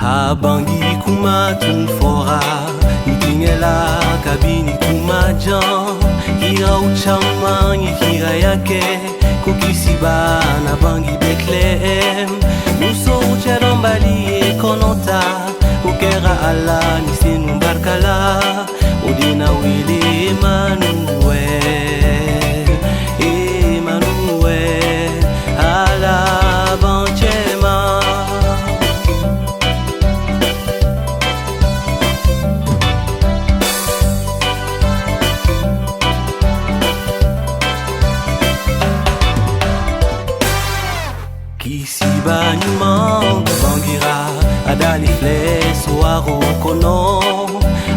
Abangi kuma tumfora Nitingela kabini kumajan Hira uchama hira yake Kukisiba na bangi Bethlehem Muso ucherombali konota Ukera ala nisinu barkala Udina wili Emmanuel Emmanuel ala banchema Banyman bangira adali fles waro kono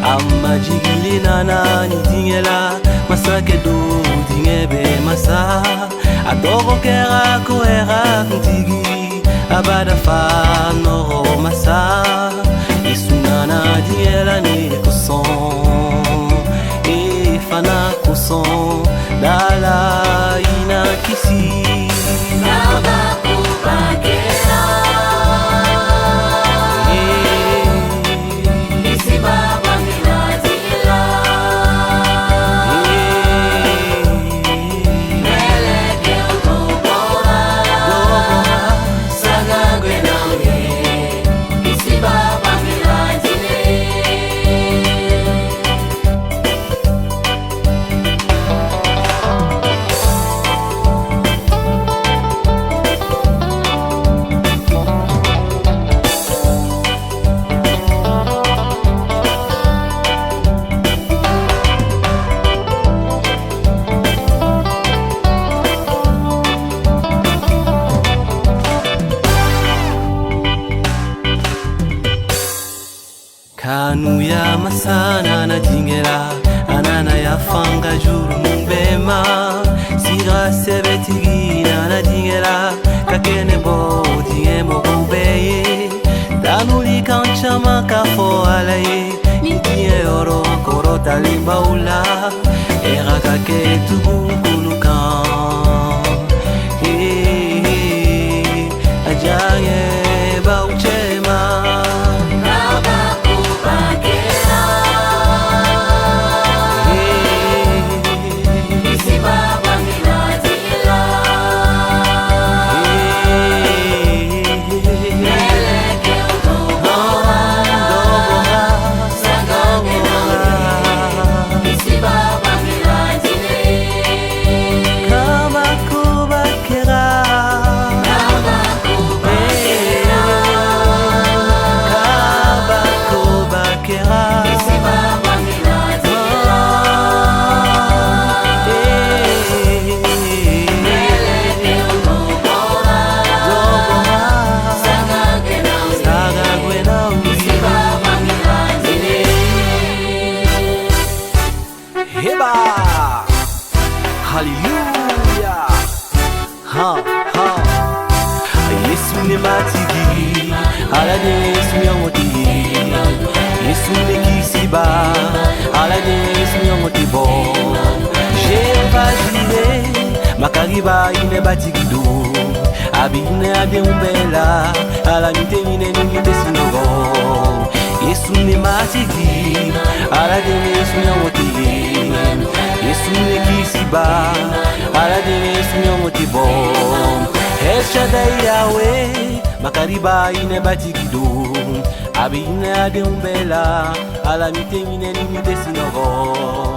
amajigili nana ni dingela masake do dingebe masa adoro kera koera ntigi abada fa no masa isunana dingela ni koson e fana koson dala ina kisi Kanuya masana na dingela anana ya fanga juru mumbema sira sebetigi na dingela kakene bo dingemo bobeye danuli kanchama kafo alaye nitie oro korota limbaula era kake tugukulukan ajaye bauchema Makariba ine batigido abine ade umbela ala nitenine nite sinogo Yesu ne matigi ala de Yesu nyamoti Yesu ne kisiba ala de Yesu nyamoti bo El Shaddai Yahweh makariba ine batigido abine ade umbela ala nitenine nite sinogo